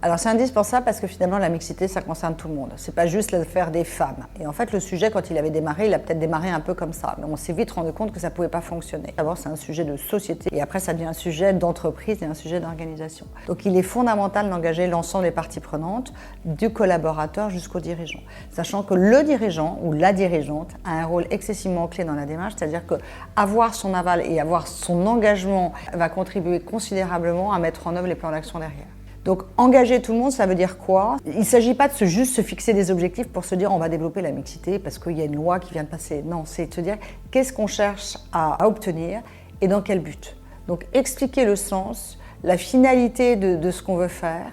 Alors c'est indispensable parce que finalement la mixité ça concerne tout le monde. C'est pas juste l'affaire des femmes. Et en fait le sujet quand il avait démarré, il a peut-être démarré un peu comme ça. Mais on s'est vite rendu compte que ça pouvait pas fonctionner. D'abord c'est un sujet de société et après ça devient un sujet d'entreprise et un sujet d'organisation. Donc il est fondamental d'engager l'ensemble des parties prenantes, du collaborateur jusqu'au dirigeant. Sachant que le dirigeant ou la dirigeante a un rôle excessivement clé dans la démarche, c'est-à-dire que avoir son aval et avoir son engagement va contribuer considérablement à mettre en œuvre les plans d'action derrière. Donc engager tout le monde, ça veut dire quoi? Il ne s'agit pas de juste se fixer des objectifs pour se dire on va développer la mixité parce qu'il y a une loi qui vient de passer. Non, c'est de se dire qu'est-ce qu'on cherche à obtenir et dans quel but. Donc expliquer le sens, la finalité de ce qu'on veut faire,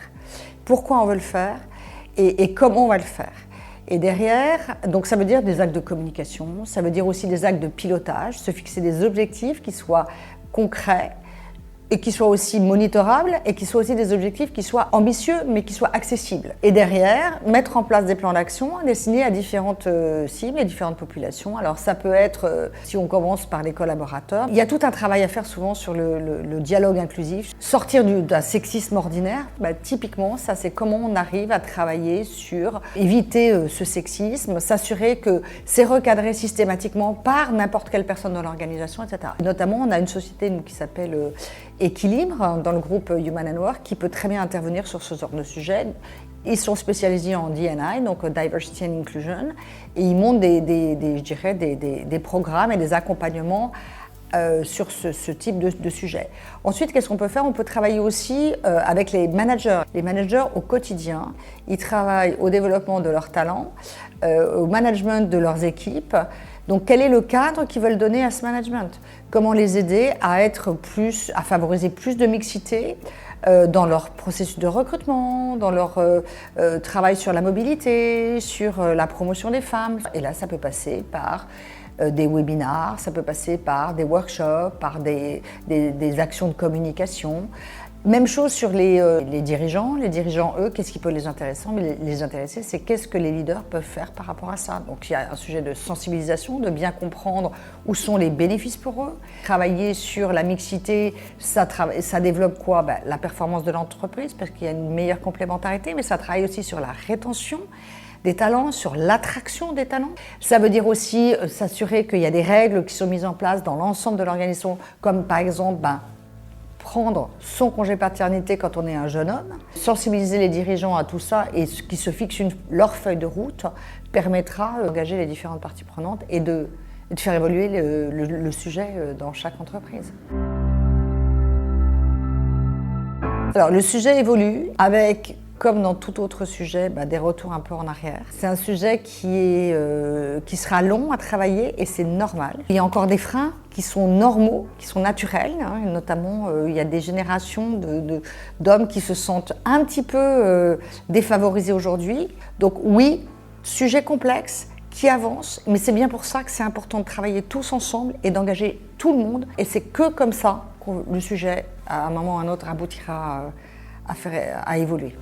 pourquoi on veut le faire et comment on va le faire. Et derrière, donc ça veut dire des actes de communication, ça veut dire aussi des actes de pilotage, se fixer des objectifs qui soient concrets, et qui soient aussi monitorables et qui soient aussi des objectifs qui soient ambitieux mais qui soient accessibles. Et derrière, mettre en place des plans d'action destinés à différentes cibles et différentes populations. Alors ça peut être, si on commence par les collaborateurs, il y a tout un travail à faire souvent sur le dialogue inclusif. Sortir d'un sexisme ordinaire, typiquement, ça c'est comment on arrive à travailler sur éviter ce sexisme, s'assurer que c'est recadré systématiquement par n'importe quelle personne dans l'organisation, etc. Et notamment, on a une société qui s'appelle Équilibre dans le groupe Human & Work qui peut très bien intervenir sur ce genre de sujet. Ils sont spécialisés en D&I, donc Diversity and Inclusion, et ils montent des programmes et des accompagnements sur ce type de sujet. Ensuite, qu'est-ce qu'on peut faire? On peut travailler aussi avec les managers. Les managers, au quotidien, ils travaillent au développement de leurs talents, au management de leurs équipes. Donc, quel est le cadre qu'ils veulent donner à ce management? Comment les aider à favoriser plus de mixité dans leur processus de recrutement, dans leur travail sur la mobilité, sur la promotion des femmes. Et là, ça peut passer par des webinars, ça peut passer par des workshops, par des actions de communication. Même chose sur les dirigeants. Les dirigeants, eux, qu'est-ce qui peut les intéresser, c'est qu'est-ce que les leaders peuvent faire par rapport à ça. Donc il y a un sujet de sensibilisation, de bien comprendre où sont les bénéfices pour eux. Travailler sur la mixité, ça développe quoi? La performance de l'entreprise, parce qu'il y a une meilleure complémentarité, mais ça travaille aussi sur la rétention des talents, sur l'attraction des talents. Ça veut dire aussi s'assurer qu'il y a des règles qui sont mises en place dans l'ensemble de l'organisation, comme par exemple prendre son congé paternité quand on est un jeune homme, sensibiliser les dirigeants à tout ça et qui se fixent leur feuille de route permettra d'engager les différentes parties prenantes et de faire évoluer le sujet dans chaque entreprise. Alors le sujet évolue avec, comme dans tout autre sujet, des retours un peu en arrière. C'est un sujet qui sera long à travailler et c'est normal. Il y a encore des freins qui sont normaux, qui sont naturels. Et notamment, il y a des générations d'hommes qui se sentent un petit peu défavorisés aujourd'hui. Donc oui, sujet complexe, qui avance, mais c'est bien pour ça que c'est important de travailler tous ensemble et d'engager tout le monde. Et c'est que comme ça que le sujet, à un moment ou à un autre, aboutira à évoluer.